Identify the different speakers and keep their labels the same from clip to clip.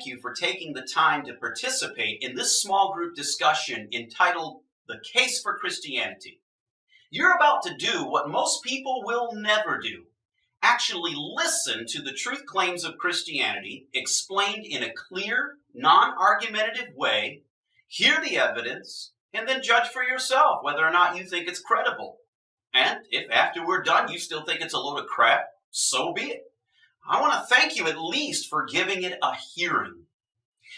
Speaker 1: thank you for taking the time to participate in this small group discussion entitled The Case for Christianity. You're about to do what most people will never do. Actually listen to the truth claims of Christianity explained in a clear, non-argumentative way, hear the evidence, and then judge for yourself whether or not you think it's credible. And if after we're done you still think it's a load of crap, so be it. I want to thank you at least for giving it a hearing.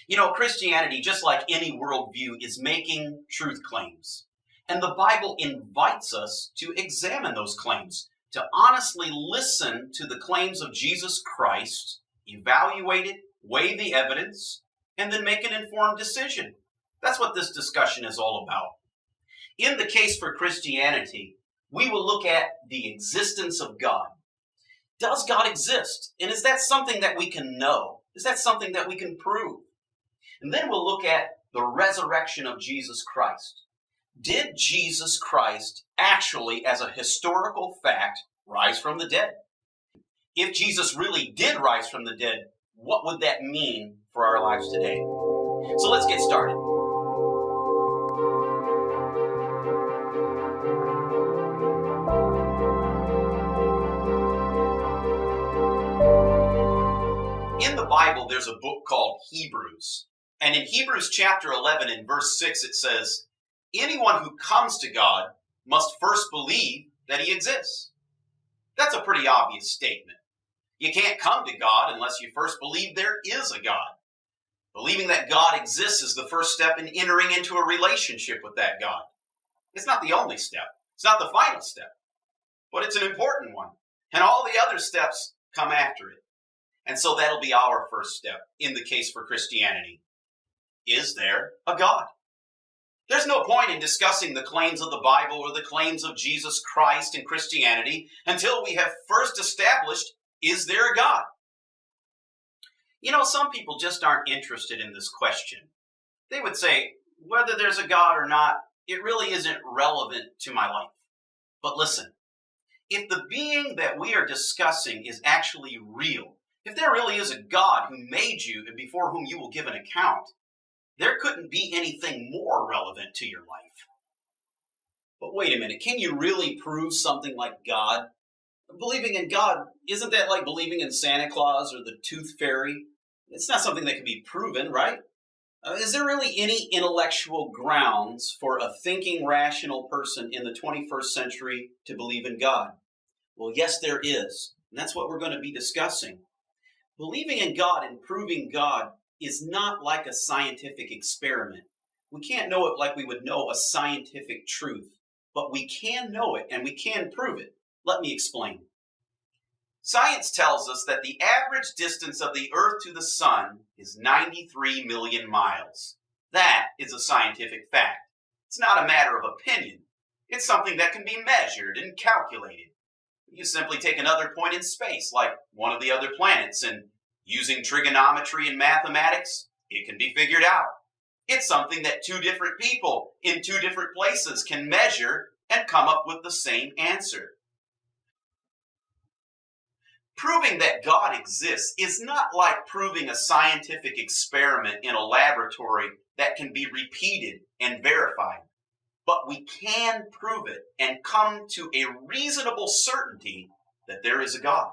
Speaker 1: You know, Christianity, just like any worldview, is making truth claims. And the Bible invites us to examine those claims, to honestly listen to the claims of Jesus Christ, evaluate it, weigh the evidence, and then make an informed decision. That's what this discussion is all about. In the case for Christianity, we will look at the existence of God. Does God exist? And is that something that we can know? Is that something that we can prove? And then we'll look at the resurrection of Jesus Christ. Did Jesus Christ actually, as a historical fact, rise from the dead? If Jesus really did rise from the dead, what would that mean for our lives today? So let's get started. In the Bible, there's a book called Hebrews. And in Hebrews chapter 11 and verse 6, it says, anyone who comes to God must first believe that he exists. That's a pretty obvious statement. You can't come to God unless you first believe there is a God. Believing that God exists is the first step in entering into a relationship with that God. It's not the only step. It's not the final step. But it's an important one. And all the other steps come after it. And so that'll be our first step in the case for Christianity. Is there a God? There's no point in discussing the claims of the Bible or the claims of Jesus Christ and Christianity until we have first established, is there a God? You know, some people just aren't interested in this question. They would say, whether there's a God or not, it really isn't relevant to my life. But listen, if the being that we are discussing is actually real, if there really is a God who made you and before whom you will give an account, there couldn't be anything more relevant to your life. But wait a minute, can you really prove something like God? Believing in God, isn't that like believing in Santa Claus or the Tooth Fairy? It's not something that can be proven, right? Is there really any intellectual grounds for a thinking, rational person in the 21st century to believe in God? Well, yes, there is. And that's what we're going to be discussing. Believing in God and proving God is not like a scientific experiment. We can't know it like we would know a scientific truth, but we can know it and we can prove it. Let me explain. Science tells us that the average distance of the Earth to the Sun is 93 million miles. That is a scientific fact. It's not a matter of opinion. It's something that can be measured and calculated. You simply take another point in space, like one of the other planets, and using trigonometry and mathematics, it can be figured out. It's something that two different people in two different places can measure and come up with the same answer. Proving that God exists is not like proving a scientific experiment in a laboratory that can be repeated and verified. But we can prove it and come to a reasonable certainty that there is a God.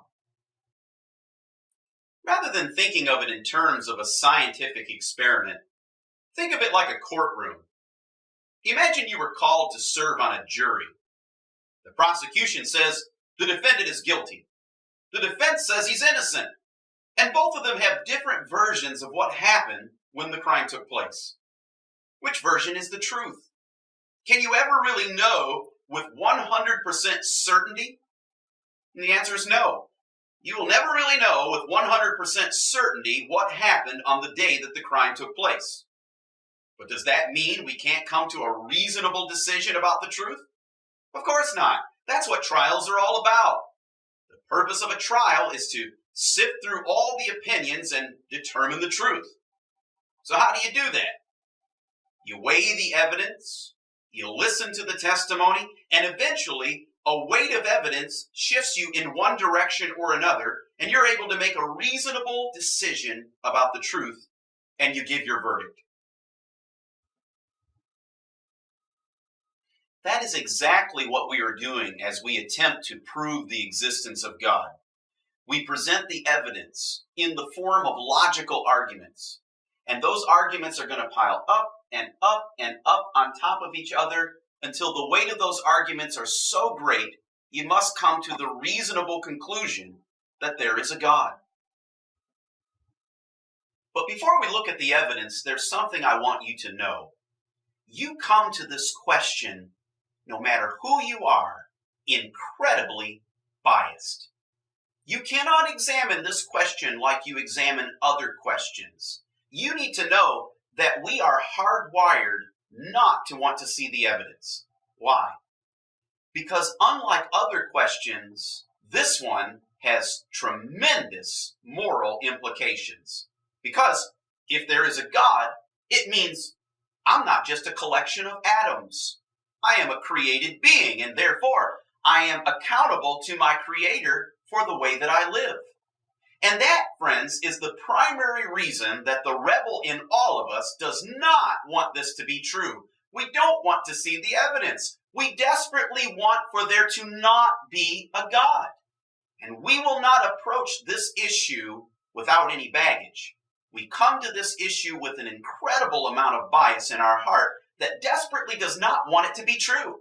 Speaker 1: Rather than thinking of it in terms of a scientific experiment, think of it like a courtroom. Imagine you were called to serve on a jury. The prosecution says the defendant is guilty. The defense says he's innocent. And both of them have different versions of what happened when the crime took place. Which version is the truth? Can you ever really know with 100% certainty? And the answer is no. You will never really know with 100% certainty what happened on the day that the crime took place. But does that mean we can't come to a reasonable decision about the truth? Of course not. That's what trials are all about. The purpose of a trial is to sift through all the opinions and determine the truth. So how do you do that? You weigh the evidence, you listen to the testimony, and eventually a weight of evidence shifts you in one direction or another, and you're able to make a reasonable decision about the truth and you give your verdict. That is exactly what we are doing as we attempt to prove the existence of God. We present the evidence in the form of logical arguments, and those arguments are going to pile up and up and up on top of each other until the weight of those arguments are so great, you must come to the reasonable conclusion that there is a God. But before we look at the evidence, there's something I want you to know. You come to this question, no matter who you are, incredibly biased. You cannot examine this question like you examine other questions. You need to know that we are hardwired not to want to see the evidence. Why? Because unlike other questions, this one has tremendous moral implications. Because if there is a God, it means I'm not just a collection of atoms. I am a created being, and therefore I am accountable to my Creator for the way that I live. And that, friends, is the primary reason that the rebel in all of us does not want this to be true. We don't want to see the evidence. We desperately want for there to not be a God. And we will not approach this issue without any baggage. We come to this issue with an incredible amount of bias in our heart that desperately does not want it to be true.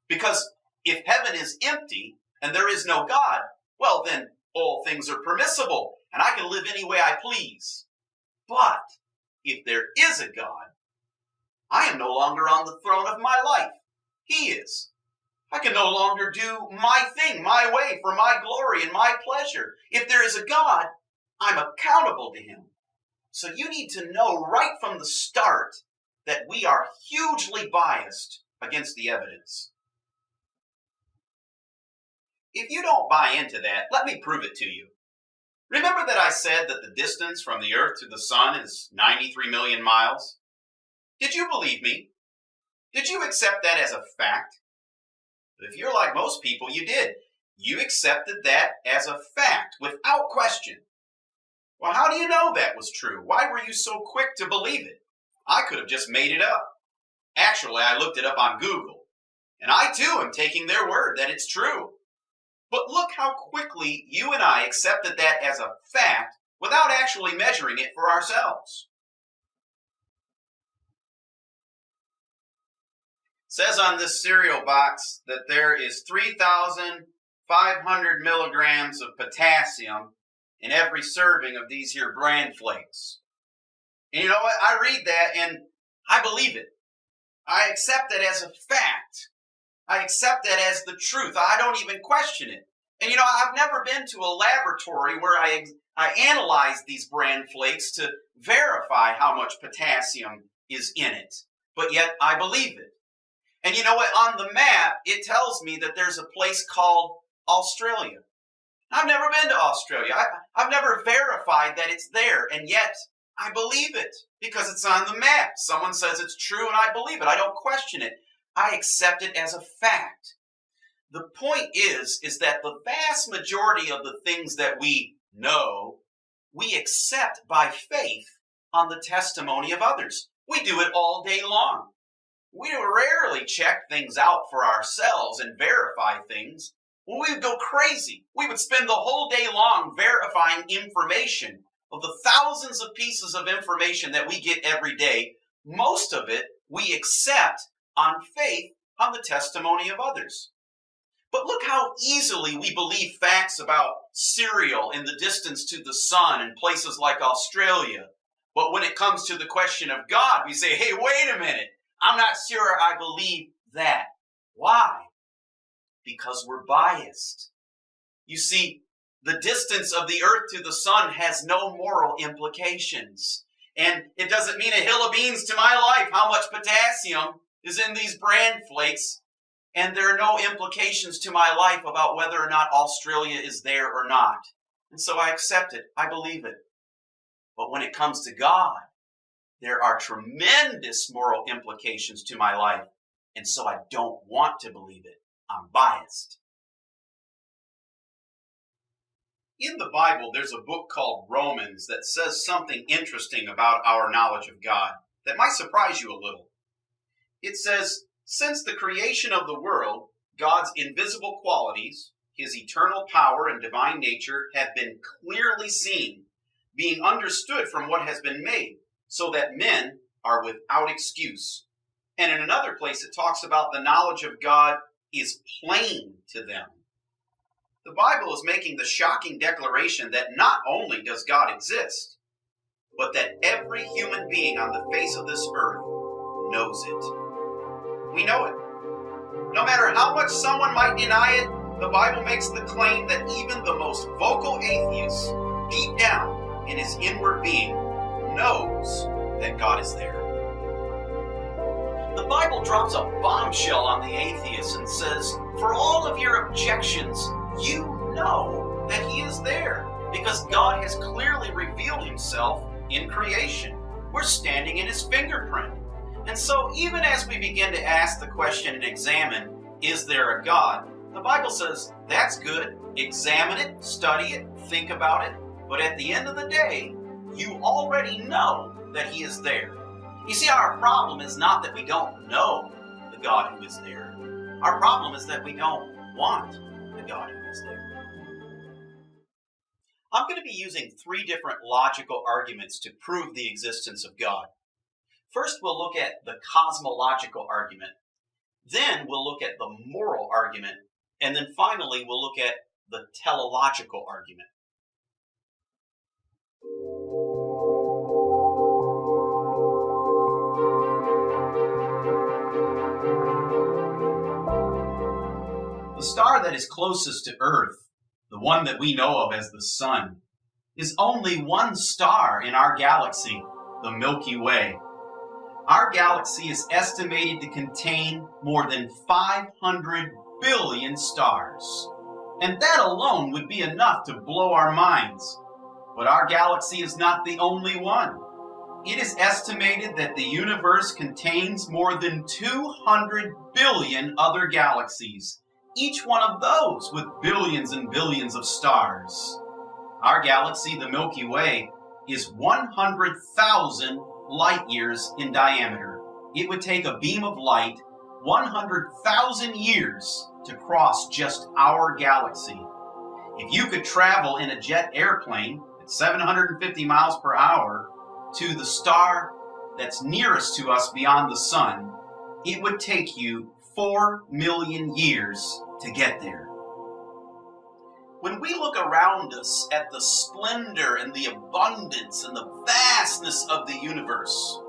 Speaker 1: Because if heaven is empty and there is no God, well, then all things are permissible and I can live any way I please. But if there is a God, I am no longer on the throne of my life. He is. I can no longer do my thing, my way, for my glory and my pleasure. If there is a God, I'm accountable to him. So you need to know right from the start that we are hugely biased against the evidence. If you don't buy into that, let me prove it to you. Remember that I said that the distance from the Earth to the Sun is 93 million miles? Did you believe me? Did you accept that as a fact? If you're like most people, you did. You accepted that as a fact without question. Well, how do you know that was true? Why were you so quick to believe it? I could have just made it up. Actually, I looked it up on Google, and I too am taking their word that it's true. But look how quickly you and I accepted that as a fact without actually measuring it for ourselves. It says on this cereal box that there is 3,500 milligrams of potassium in every serving of these here bran flakes. And you know what? I read that and I believe it. I accept it as a fact. I accept that as the truth. I don't even question it. And you know, I've never been to a laboratory where I analyzed these bran flakes to verify how much potassium is in it. But yet I believe it. And you know what? On the map, it tells me that there's a place called Australia. I've never been to Australia. I've never verified that it's there. And yet I believe it because it's on the map. Someone says it's true and I believe it. I don't question it. I accept it as a fact. The point is that the vast majority of the things that we know, we accept by faith on the testimony of others. We do it all day long. We rarely check things out for ourselves and verify things. Well, we would go crazy. We would spend the whole day long verifying information. Of the thousands of pieces of information that we get every day, most of it we accept on faith on the testimony of others. But look how easily we believe facts about cereal and the distance to the sun in places like Australia. But when it comes to the question of God, we say, hey, wait a minute. I'm not sure I believe that. Why? Because we're biased. You see, the distance of the earth to the sun has no moral implications. And it doesn't mean a hill of beans to my life how much potassium is in these bran flakes. And there are no implications to my life about whether or not Australia is there or not. And so I accept it. I believe it. But when it comes to God, there are tremendous moral implications to my life. And so I don't want to believe it. I'm biased. In the Bible, there's a book called Romans that says something interesting about our knowledge of God that might surprise you a little. It says, since the creation of the world, God's invisible qualities, his eternal power and divine nature have been clearly seen, being understood from what has been made, so that men are without excuse. And in another place, it talks about the knowledge of God is plain to them. The Bible is making the shocking declaration that not only does God exist, but that every human being on the face of this earth knows it. We know it. No matter how much someone might deny it, the Bible makes the claim that even the most vocal atheist, deep down in his inward being, knows that God is there. The Bible drops a bombshell on the atheist and says, for all of your objections, you know that he is there because God has clearly revealed himself in creation. We're standing in his fingerprint. And so even as we begin to ask the question and examine, is there a God? The Bible says, that's good. Examine it, study it, think about it. But at the end of the day, you already know that he is there. You see, our problem is not that we don't know the God who is there. Our problem is that we don't want the God who is there. I'm going to be using 3 different logical arguments to prove the existence of God. First, we'll look at the cosmological argument. Then we'll look at the moral argument. And then finally, we'll look at the teleological argument. The star that is closest to Earth, the one that we know of as the Sun, is only one star in our galaxy, the Milky Way. Our galaxy is estimated to contain more than 500 billion stars. And that alone would be enough to blow our minds. But our galaxy is not the only one. It is estimated that the universe contains more than 200 billion other galaxies, each one of those with billions and billions of stars. Our galaxy, the Milky Way, is 100,000 light years in diameter. It would take a beam of light 100,000 years to cross just our galaxy. If you could travel in a jet airplane at 750 miles per hour to the star that's nearest to us beyond the sun, it would take you 4 million years to get there. When we look around us at the splendor and the abundance and the vastness of the universe,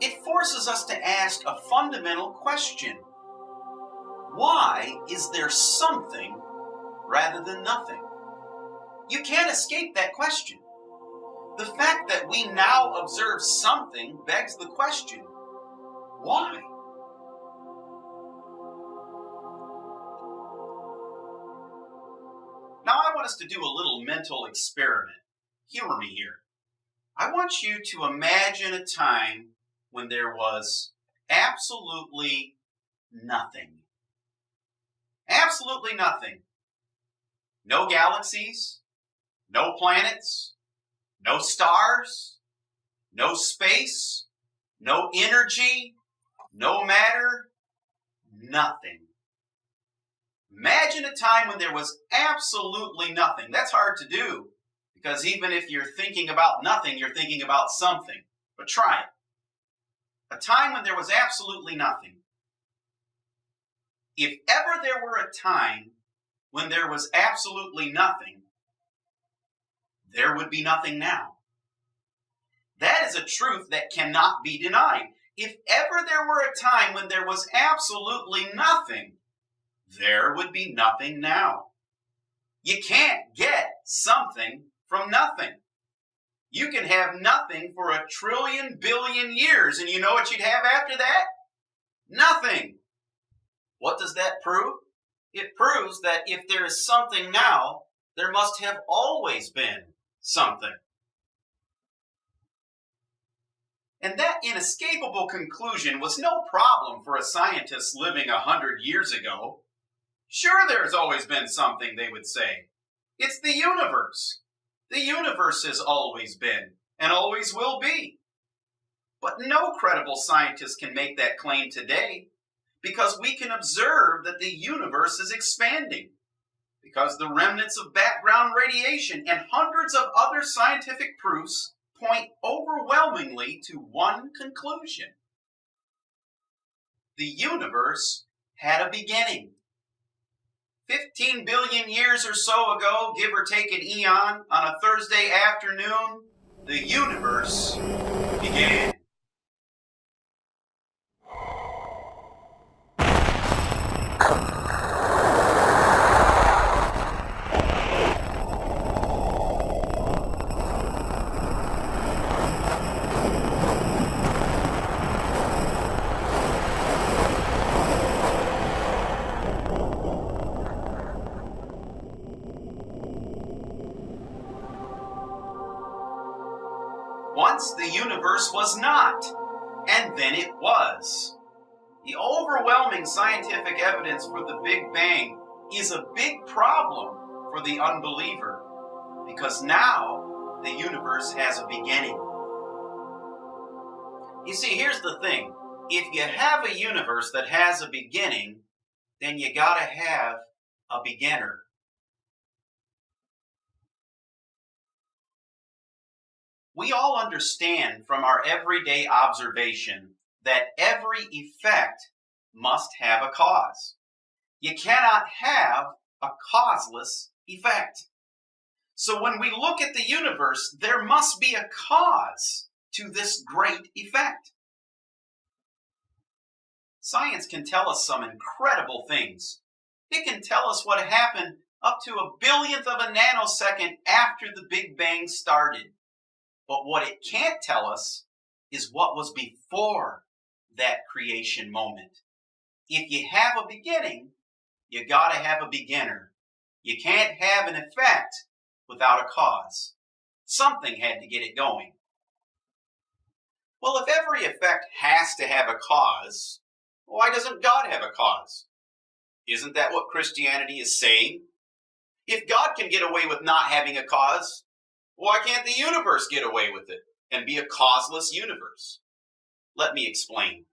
Speaker 1: it forces us to ask a fundamental question. Why is there something rather than nothing? You can't escape that question. The fact that we now observe something begs the question, why? Now I want us to do a little mental experiment. Humor me here. I want you to imagine a time when there was absolutely nothing. Absolutely nothing. No galaxies, no planets, no stars, no space, no energy, no matter, nothing. Imagine a time when there was absolutely nothing. That's hard to do because even if you're thinking about nothing, you're thinking about something. But try it. A time when there was absolutely nothing. If ever there were a time when there was absolutely nothing, there would be nothing now. That is a truth that cannot be denied. If ever there were a time when there was absolutely nothing, there would be nothing now. You can't get something from nothing. You can have nothing for 1 trillion billion years, and you know what you'd have after that? Nothing. What does that prove? It proves that if there is something now, there must have always been something. And that inescapable conclusion was no problem for a scientist living 100 years ago. Sure, there's always been something, they would say. It's the universe. The universe has always been and always will be. But no credible scientist can make that claim today because we can observe that the universe is expanding, because the remnants of background radiation and hundreds of other scientific proofs point overwhelmingly to one conclusion. The universe had a beginning. 15 billion years or so ago, give or take an eon, on a Thursday afternoon, the universe began. Once the universe was not, and then it was. The overwhelming scientific evidence for the Big Bang is a big problem for the unbeliever, because now the universe has a beginning. You see, here's the thing. If you have a universe that has a beginning, then you gotta have a beginner. We all understand from our everyday observation that every effect must have a cause. You cannot have a causeless effect. So when we look at the universe, there must be a cause to this great effect. Science can tell us some incredible things. It can tell us what happened up to a billionth of a nanosecond after the Big Bang started. But what it can't tell us is what was before that creation moment. If you have a beginning, you gotta have a beginner. You can't have an effect without a cause. Something had to get it going. Well, if every effect has to have a cause, why doesn't God have a cause? Isn't that what Christianity is saying? If God can get away with not having a cause, why can't the universe get away with it and be a causeless universe? Let me explain.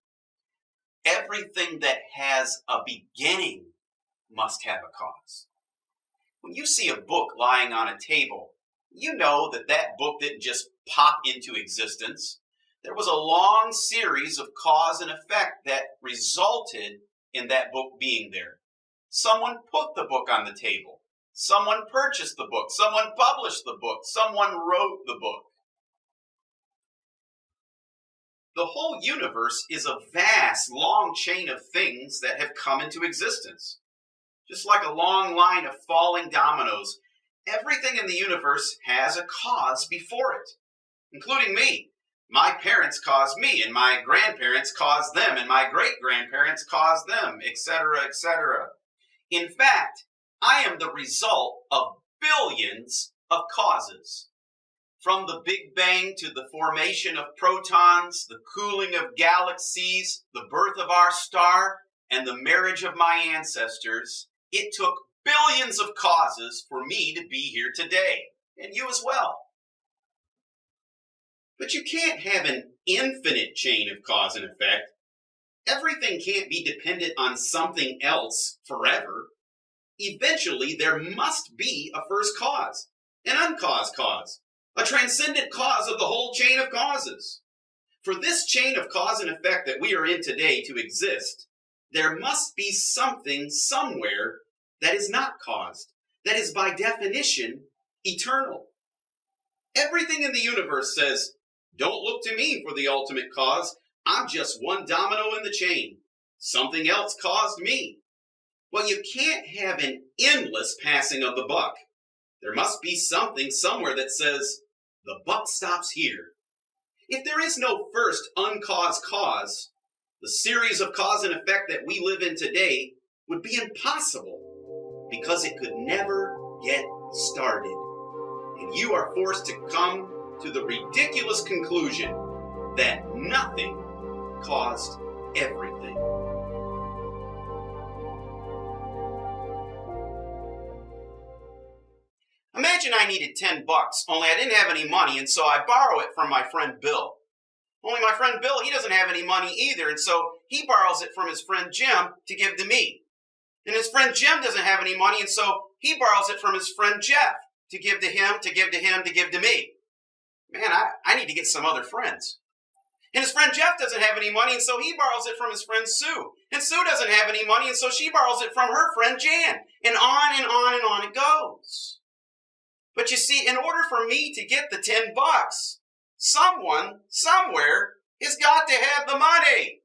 Speaker 1: Everything that has a beginning must have a cause. When you see a book lying on a table, you know that that book didn't just pop into existence. There was a long series of cause and effect that resulted in that book being there. Someone put the book on the table. Someone purchased the book. Someone published the book. Someone wrote the book. The whole universe is a vast, long chain of things that have come into existence. Just like a long line of falling dominoes, everything in the universe has a cause before it, including me. My parents caused me, and my grandparents caused them, and my great-grandparents caused them, etc., etc. In fact, I am the result of billions of causes. From the Big Bang to the formation of protons, the cooling of galaxies, the birth of our star, and the marriage of my ancestors, it took billions of causes for me to be here today, and you as well. But you can't have an infinite chain of cause and effect. Everything can't be dependent on something else forever. Eventually, there must be a first cause, an uncaused cause, a transcendent cause of the whole chain of causes. For this chain of cause and effect that we are in today to exist, there must be something somewhere that is not caused, that is by definition eternal. Everything in the universe says, don't look to me for the ultimate cause. I'm just one domino in the chain. Something else caused me. Well, you can't have an endless passing of the buck. There must be something somewhere that says, the buck stops here. If there is no first uncaused cause, the series of cause and effect that we live in today would be impossible because it could never get started. And you are forced to come to the ridiculous conclusion that nothing caused everything. Imagine I needed $10, only I didn't have any money, and so I borrow it from my friend Bill. Only my friend Bill, he doesn't have any money either, and so he borrows it from his friend Jim to give to me. And his friend Jim doesn't have any money, and so he borrows it from his friend Jeff to give to him, to give to him, to give to me. Man, I need to get some other friends. And his friend Jeff doesn't have any money, and so he borrows it from his friend Sue. And Sue doesn't have any money, and so she borrows it from her friend Jan. And on and on and on it goes. But you see, in order for me to get the $10, someone, somewhere, has got to have the money.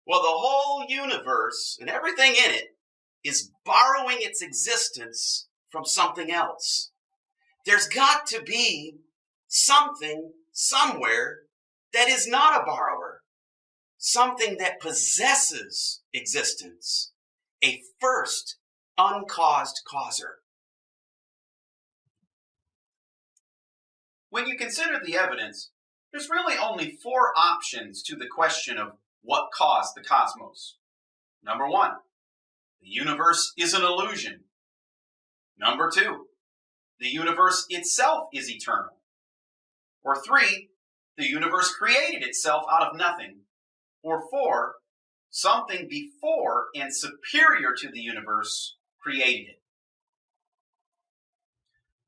Speaker 1: Well, the whole universe and everything in it is borrowing its existence from something else. There's got to be something, somewhere, that is not a borrower. Something that possesses existence. A first, uncaused causer. When you consider the evidence, there's really only 4 options to the question of what caused the cosmos. Number 1, the universe is an illusion. Number 2, the universe itself is eternal. Or 3, the universe created itself out of nothing. Or 4, something before and superior to the universe created it.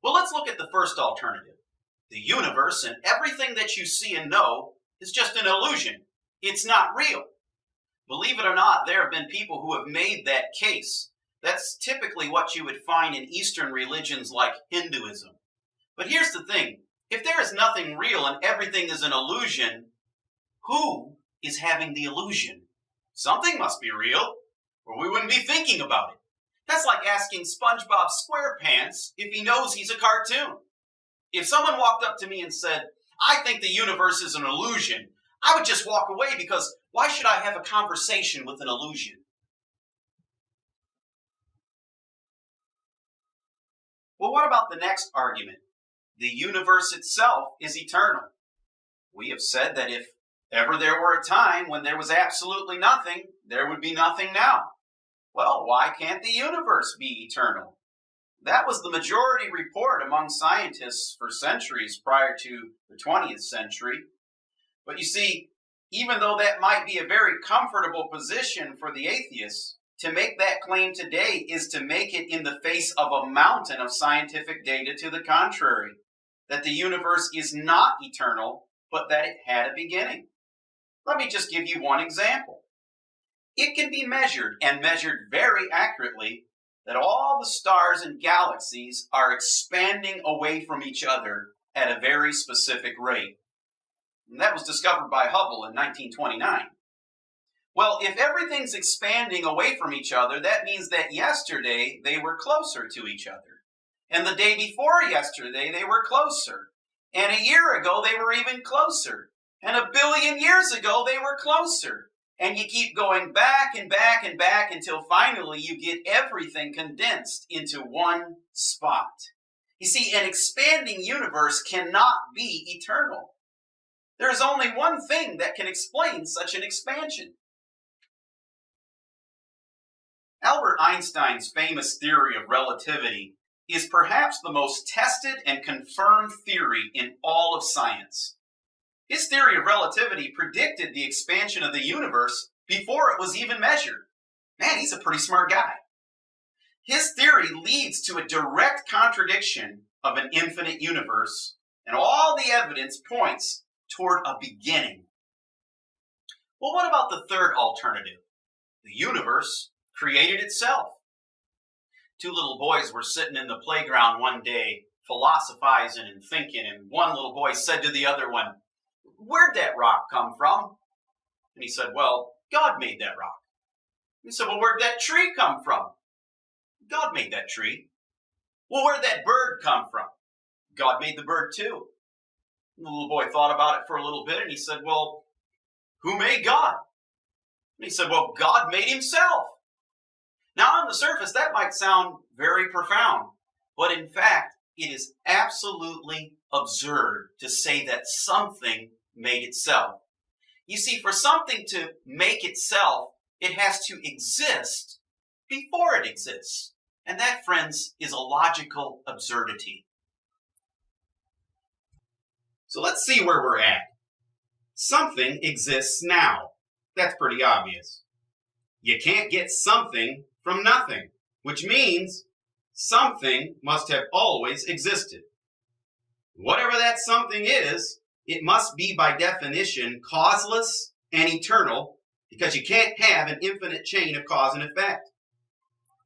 Speaker 1: Well, let's look at the first alternative. The universe and everything that you see and know is just an illusion. It's not real. Believe it or not, there have been people who have made that case. That's typically what you would find in Eastern religions like Hinduism. But here's the thing. If there is nothing real and everything is an illusion, who is having the illusion? Something must be real, or we wouldn't be thinking about it. That's like asking SpongeBob SquarePants if he knows he's a cartoon. If someone walked up to me and said, I think the universe is an illusion, I would just walk away because why should I have a conversation with an illusion? Well, what about the next argument? The universe itself is eternal. We have said that if ever there were a time when there was absolutely nothing, there would be nothing now. Well, why can't the universe be eternal? That was the majority report among scientists for centuries prior to the 20th century. But you see, even though that might be a very comfortable position for the atheists, to make that claim today is to make it in the face of a mountain of scientific data to the contrary, that the universe is not eternal, but that it had a beginning. Let me just give you one example. It can be measured, and measured very accurately, that all the stars and galaxies are expanding away from each other at a very specific rate. And that was discovered by Hubble in 1929. Well, if everything's expanding away from each other, that means that yesterday they were closer to each other. And the day before yesterday they were closer. And a year ago they were even closer. And a billion years ago they were closer. And you keep going back and back and back until finally you get everything condensed into one spot. You see, an expanding universe cannot be eternal. There is only one thing that can explain such an expansion. Albert Einstein's famous theory of relativity is perhaps the most tested and confirmed theory in all of science. His theory of relativity predicted the expansion of the universe before it was even measured. Man, he's a pretty smart guy. His theory leads to a direct contradiction of an infinite universe, and all the evidence points toward a beginning. Well, what about the third alternative? The universe created itself. 2 little boys were sitting in the playground one day, philosophizing and thinking, and one little boy said to the other one, "Where'd that rock come from?" And he said, "Well, God made that rock." He said, "Well, where'd that tree come from?" "God made that tree." "Well, where'd that bird come from?" "God made the bird too." And the little boy thought about it for a little bit, and he said, "Well, who made God?" And he said, "Well, God made himself." Now, on the surface, that might sound very profound, but in fact, it is absolutely absurd to say that something made itself. You see, for something to make itself, it has to exist before it exists. And that, friends, is a logical absurdity. So let's see where we're at. Something exists now. That's pretty obvious. You can't get something from nothing, which means something must have always existed. Whatever that something is, it must be by definition causeless and eternal, because you can't have an infinite chain of cause and effect.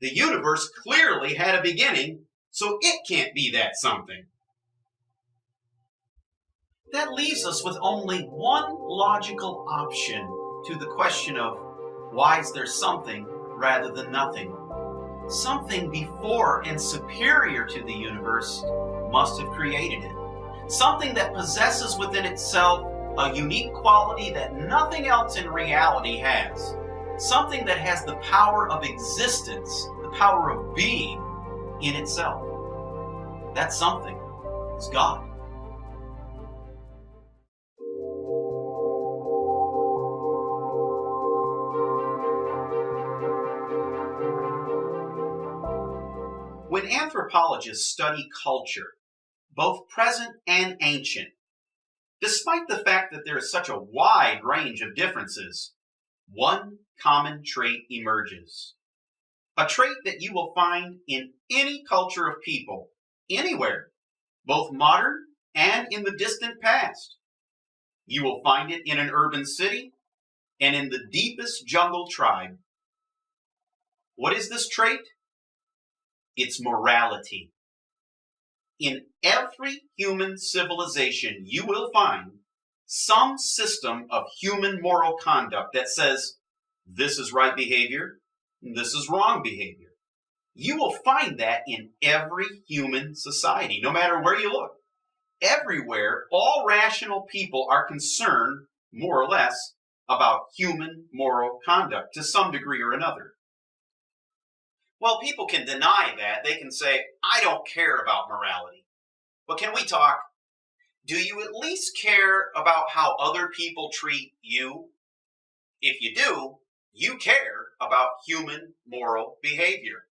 Speaker 1: The universe clearly had a beginning, so it can't be that something. That leaves us with only one logical option to the question of why is there something rather than nothing? Something before and superior to the universe must have created it. Something that possesses within itself a unique quality that nothing else in reality has. Something that has the power of existence, the power of being in itself. That something is God. When anthropologists study culture, both present and ancient, despite the fact that there is such a wide range of differences, one common trait emerges. A trait that you will find in any culture of people, anywhere, both modern and in the distant past. You will find it in an urban city and in the deepest jungle tribe. What is this trait? It's morality. In every human civilization, you will find some system of human moral conduct that says, this is right behavior, this is wrong behavior. You will find that in every human society, no matter where you look. Everywhere, all rational people are concerned, more or less, about human moral conduct to some degree or another. Well, people can deny that. They can say, I don't care about morality. But can we talk? Do you at least care about how other people treat you? If you do, you care about human moral behavior.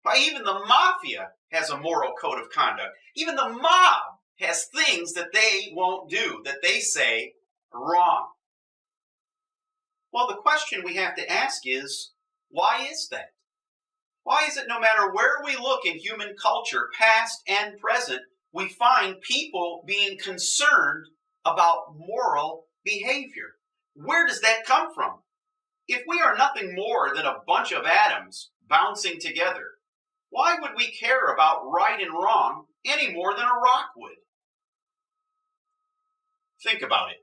Speaker 1: Why, even the mafia has a moral code of conduct. Even the mob has things that they won't do, that they say are wrong. Well, the question we have to ask is, why is that? Why is it no matter where we look in human culture, past and present, we find people being concerned about moral behavior? Where does that come from? If we are nothing more than a bunch of atoms bouncing together, why would we care about right and wrong any more than a rock would? Think about it.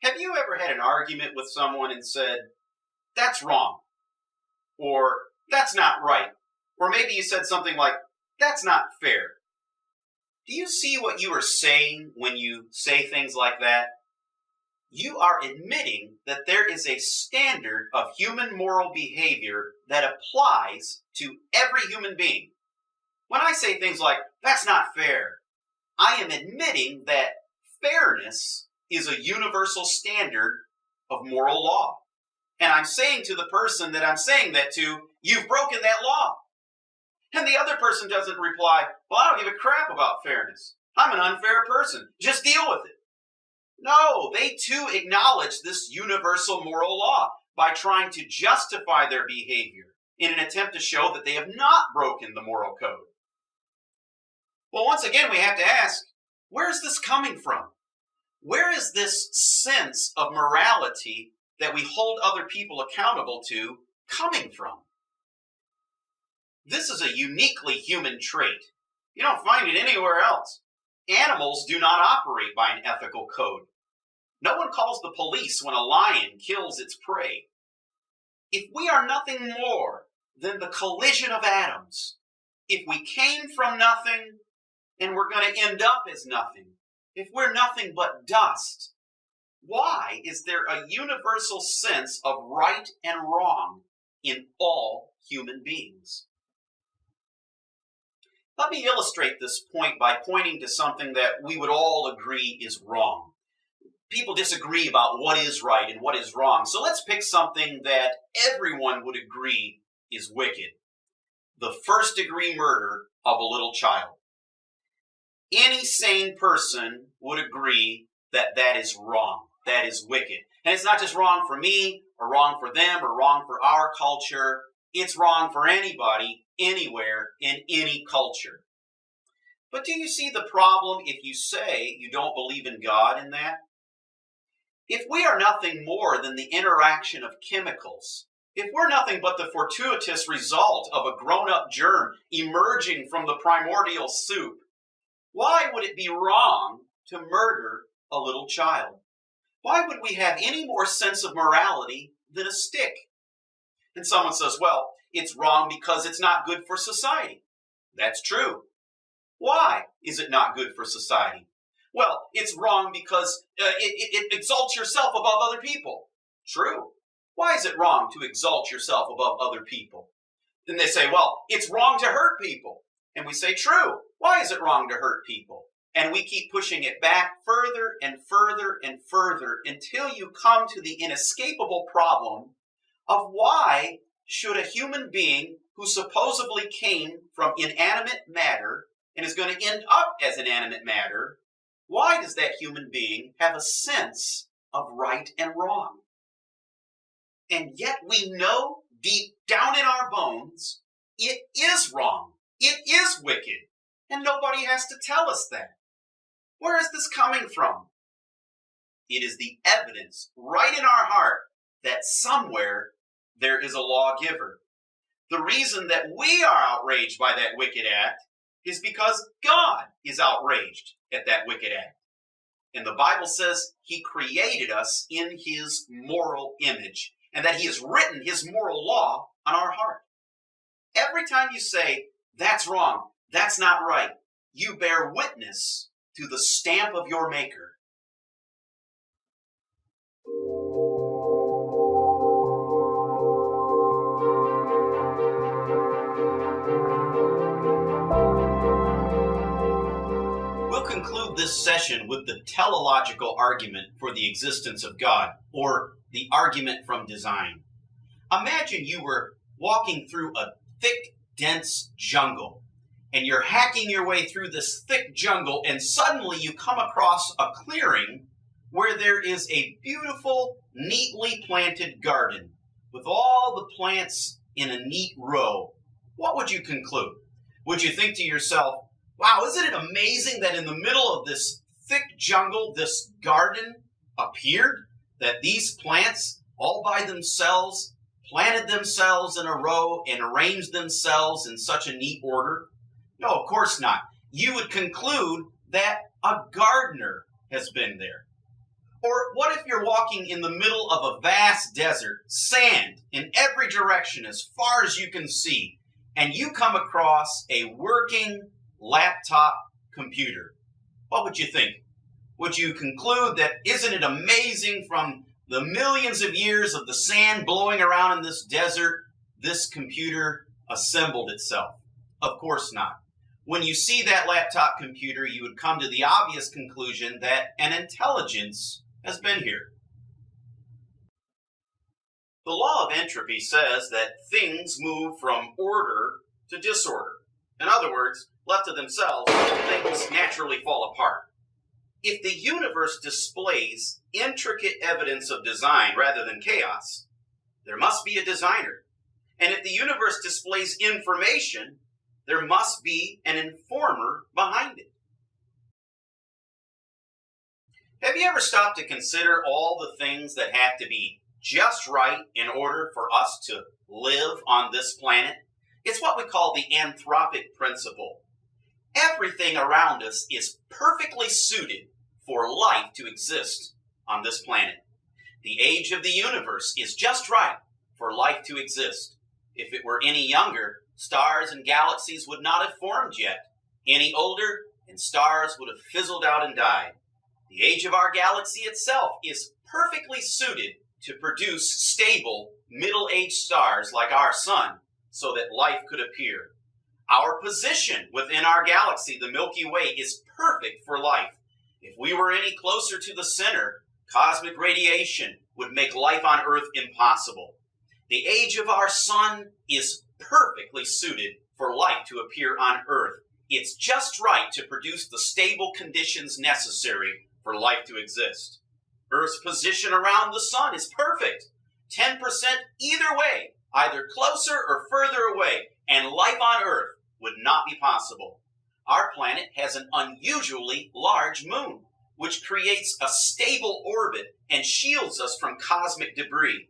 Speaker 1: Have you ever had an argument with someone and said, that's wrong, or that's not right, or maybe you said something like, that's not fair? Do you see what you are saying when you say things like that? You are admitting that there is a standard of human moral behavior that applies to every human being. When I say things like, that's not fair, I am admitting that fairness is a universal standard of moral law. And I'm saying to the person that I'm saying that to, you've broken that law. And the other person doesn't reply, well, I don't give a crap about fairness. I'm an unfair person. Just deal with it. No, they too acknowledge this universal moral law by trying to justify their behavior in an attempt to show that they have not broken the moral code. Well, once again, we have to ask, where is this coming from? Where is this sense of morality that we hold other people accountable to coming from? This is a uniquely human trait. You don't find it anywhere else. Animals do not operate by an ethical code. No one calls the police when a lion kills its prey. If we are nothing more than the collision of atoms, if we came from nothing and we're going to end up as nothing, if we're nothing but dust, why is there a universal sense of right and wrong in all human beings? Let me illustrate this point by pointing to something that we would all agree is wrong. People disagree about what is right and what is wrong, so let's pick something that everyone would agree is wicked. the first-degree murder of a little child. Any sane person would agree that that is wrong. That is wicked. And it's not just wrong for me, or wrong for them, or wrong for our culture. It's wrong for anybody, anywhere, in any culture. But do you see the problem if you say you don't believe in God in that? If we are nothing more than the interaction of chemicals, if we're nothing but the fortuitous result of a grown-up germ emerging from the primordial soup, why would it be wrong to murder a little child? Why would we have any more sense of morality than a stick? And someone says, well, it's wrong because it's not good for society. That's true. Why is it not good for society? Well, it's wrong because it exalts yourself above other people. True. Why is it wrong to exalt yourself above other people? Then they say, well, it's wrong to hurt people. And we say, true. Why is it wrong to hurt people? And we keep pushing it back further and further and further until you come to the inescapable problem of why should a human being who supposedly came from inanimate matter and is going to end up as inanimate matter, why does that human being have a sense of right and wrong? And yet we know deep down in our bones, it is wrong. It is wicked. And nobody has to tell us that. Where is this coming from? It is the evidence right in our heart that somewhere there is a lawgiver. The reason that we are outraged by that wicked act is because God is outraged at that wicked act. And the Bible says He created us in His moral image, and that He has written His moral law on our heart. Every time you say, that's wrong, that's not right, you bear witness to the stamp of your Maker. We'll conclude this session with the teleological argument for the existence of God, or the argument from design. Imagine you were walking through a thick, dense jungle, and you're hacking your way through this thick jungle, and suddenly you come across a clearing where there is a beautiful, neatly planted garden with all the plants in a neat row. What would you conclude? Would you think to yourself, wow, isn't it amazing that in the middle of this thick jungle, this garden appeared? That these plants, all by themselves, planted themselves in a row and arranged themselves in such a neat order? No, of course not. You would conclude that a gardener has been there. Or what if you're walking in the middle of a vast desert, sand in every direction as far as you can see, and you come across a working laptop computer? What would you think? Would you conclude that isn't it amazing from the millions of years of the sand blowing around in this desert, this computer assembled itself? Of course not. When you see that laptop computer, you would come to the obvious conclusion that an intelligence has been here. The law of entropy says that things move from order to disorder. In other words, left to themselves, things naturally fall apart. If the universe displays intricate evidence of design rather than chaos, there must be a designer. And if the universe displays information, there must be an informer behind it. Have you ever stopped to consider all the things that have to be just right in order for us to live on this planet? It's what we call the anthropic principle. Everything around us is perfectly suited for life to exist on this planet. The age of the universe is just right for life to exist. If it were any younger, stars and galaxies would not have formed yet. Any older, and stars would have fizzled out and died. The age of our galaxy itself is perfectly suited to produce stable, middle-aged stars like our sun, so that life could appear. Our position within our galaxy, the Milky Way, is perfect for life. If we were any closer to the center, cosmic radiation would make life on Earth impossible. The age of our sun is perfectly suited for life to appear on Earth. It's just right to produce the stable conditions necessary for life to exist. Earth's position around the sun is perfect. 10% either way, either closer or further away, and life on Earth would not be possible. Our planet has an unusually large moon, which creates a stable orbit and shields us from cosmic debris.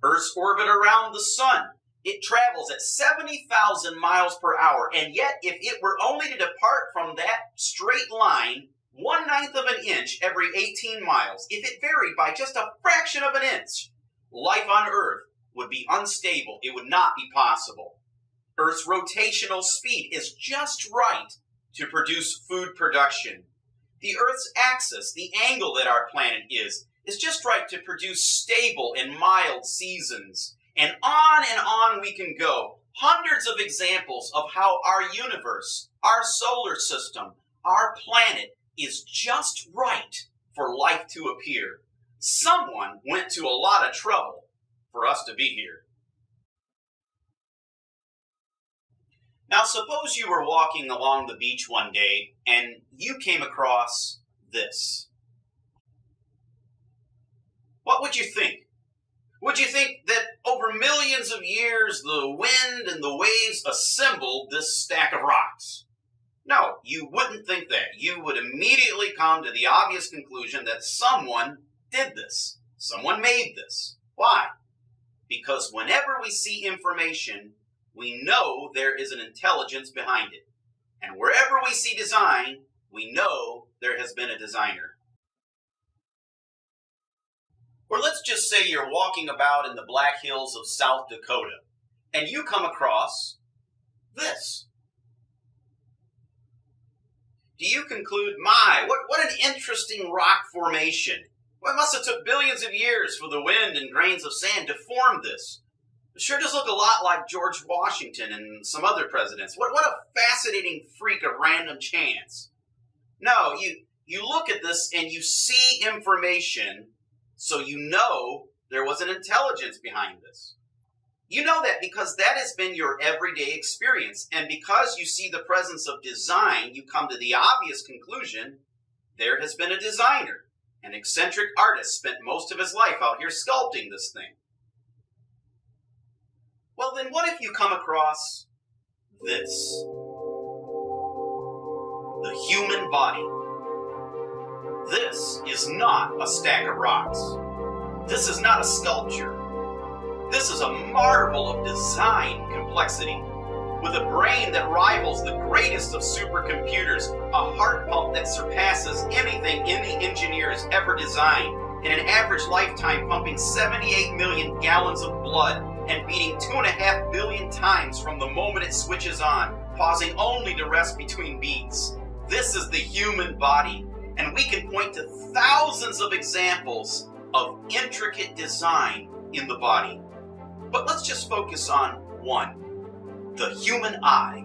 Speaker 1: Earth's orbit around the sun, it travels at 70,000 miles per hour, and yet if it were only to depart from that straight line 1/9 of an inch every 18 miles, if it varied by just a fraction of an inch, life on Earth would be unstable. It would not be possible. Earth's rotational speed is just right to produce food production. The Earth's axis, the angle that our planet is just right to produce stable and mild seasons. And on we can go. Hundreds of examples of how our universe, our solar system, our planet is just right for life to appear. Someone went to a lot of trouble for us to be here. Now, suppose you were walking along the beach one day and you came across this. What would you think? Would you think that over millions of years the wind and the waves assembled this stack of rocks? No, you wouldn't think that. You would immediately come to the obvious conclusion that someone did this. Someone made this. Why? Because whenever we see information, we know there is an intelligence behind it. And wherever we see design, we know there has been a designer. Or let's just say you're walking about in the Black Hills of South Dakota, and you come across this. Do you conclude, my, what an interesting rock formation. Well, it must have took billions of years for the wind and grains of sand to form this. It sure does look a lot like George Washington and some other presidents. What a fascinating freak of random chance. No, you look at this and you see information, so you know there was an intelligence behind this. You know that because that has been your everyday experience. And because you see the presence of design, you come to the obvious conclusion, there has been a designer. An eccentric artist spent most of his life out here sculpting this thing. Well, then what if you come across this? The human body. This is not a stack of rocks. This is not a sculpture. This is a marvel of design complexity, with a brain that rivals the greatest of supercomputers, a heart pump that surpasses anything any engineer has ever designed, in an average lifetime pumping 78 million gallons of blood and beating 2.5 billion times from the moment it switches on, pausing only to rest between beats. This is the human body, and we can point to thousands of examples of intricate design in the body. But let's just focus on one, the human eye.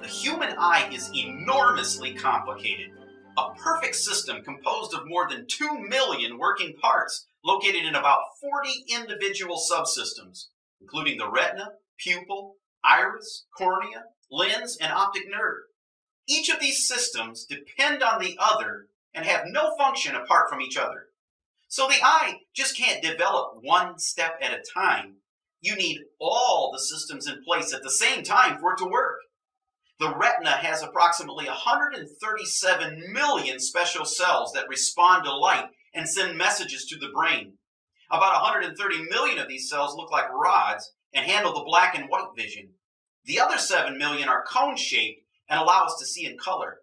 Speaker 1: The human eye is enormously complicated, a perfect system composed of more than 2 million working parts located in about 40 individual subsystems, including the retina, pupil, iris, cornea, lens, and optic nerve. Each of these systems depend on the other and have no function apart from each other. So the eye just can't develop one step at a time. You need all the systems in place at the same time for it to work. The retina has approximately 137 million special cells that respond to light and send messages to the brain. About 130 million of these cells look like rods and handle the black and white vision. The other 7 million are cone-shaped and allow us to see in color.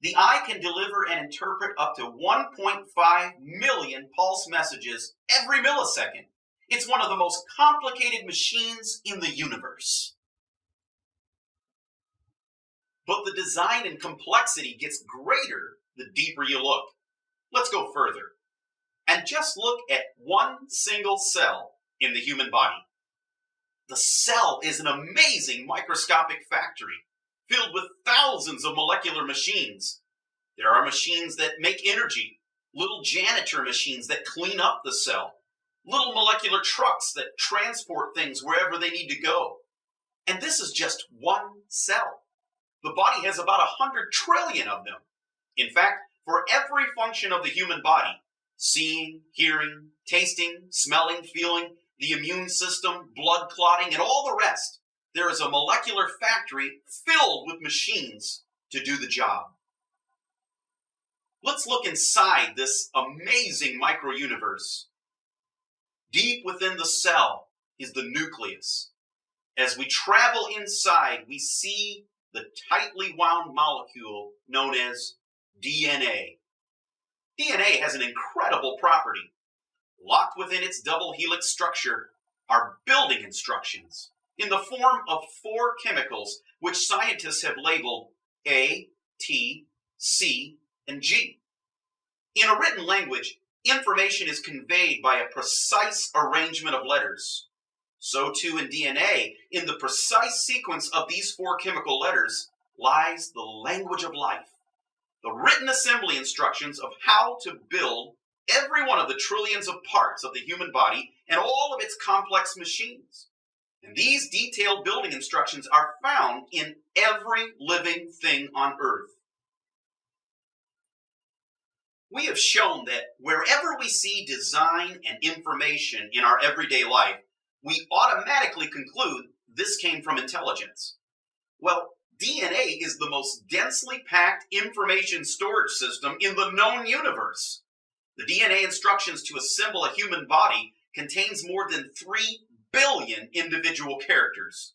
Speaker 1: The eye can deliver and interpret up to 1.5 million pulse messages every millisecond. It's one of the most complicated machines in the universe. But the design and complexity gets greater the deeper you look. Let's go further. And just look at one single cell in the human body. The cell is an amazing microscopic factory, filled with thousands of molecular machines. There are machines that make energy, little janitor machines that clean up the cell, little molecular trucks that transport things wherever they need to go. And this is just one cell. The body has about 100 trillion of them. In fact, for every function of the human body, seeing, hearing, tasting, smelling, feeling, the immune system, blood clotting, and all the rest, there is a molecular factory filled with machines to do the job. Let's look inside this amazing microuniverse. Deep within the cell is the nucleus. As we travel inside, we see the tightly wound molecule known as DNA. DNA has an incredible property. Locked within its double helix structure are building instructions in the form of 4 chemicals which scientists have labeled A, T, C, and G. In a written language, information is conveyed by a precise arrangement of letters. So too in DNA, in the precise sequence of these 4 chemical letters lies the language of life, the written assembly instructions of how to build every one of the trillions of parts of the human body and all of its complex machines. And these detailed building instructions are found in every living thing on Earth. We have shown that wherever we see design and information in our everyday life, we automatically conclude this came from intelligence. Well, DNA is the most densely packed information storage system in the known universe. The DNA instructions to assemble a human body contains more than 3 billion individual characters.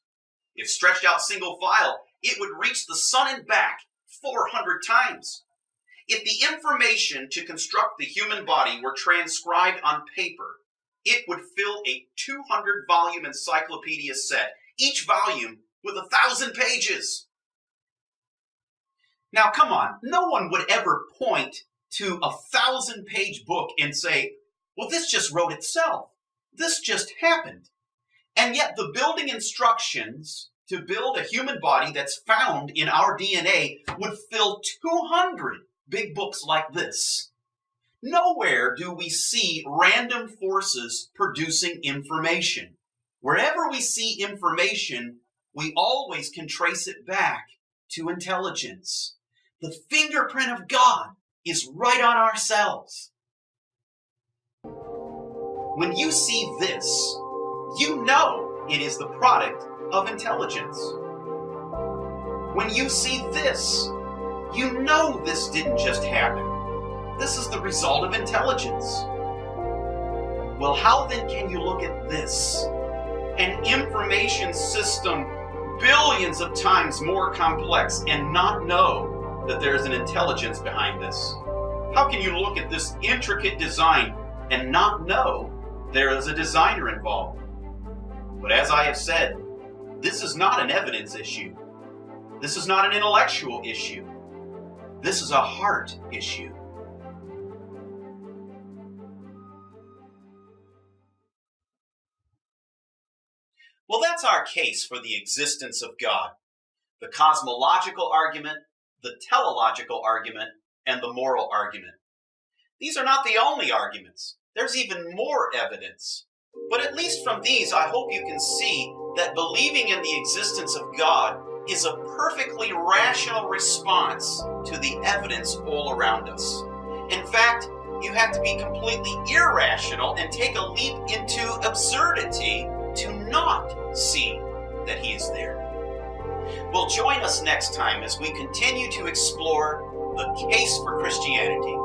Speaker 1: If stretched out single file, it would reach the sun and back 400 times. If the information to construct the human body were transcribed on paper, it would fill a 200-volume encyclopedia set, each volume with 1,000 pages. Now, come on, no one would ever point to a 1,000-page book and say, well, this just wrote itself. This just happened. And yet the building instructions to build a human body that's found in our DNA would fill 200 big books like this. Nowhere do we see random forces producing information. Wherever we see information, we always can trace it back to intelligence. The fingerprint of God is right on our cells. When you see this, you know it is the product of intelligence. When you see this, you know this didn't just happen. This is the result of intelligence. Well, how then can you look at this, an information system billions of times more complex, and not know that there's an intelligence behind this? How can you look at this intricate design and not know there is a designer involved? But as I have said, this is not an evidence issue. This is not an intellectual issue. This is a heart issue. Well, that's our case for the existence of God. The cosmological argument, the teleological argument, and the moral argument. These are not the only arguments. There's even more evidence. But at least from these, I hope you can see that believing in the existence of God is a perfectly rational response to the evidence all around us. In fact, you have to be completely irrational and take a leap into absurdity to not see that He is there. Well, join us next time as we continue to explore the case for Christianity.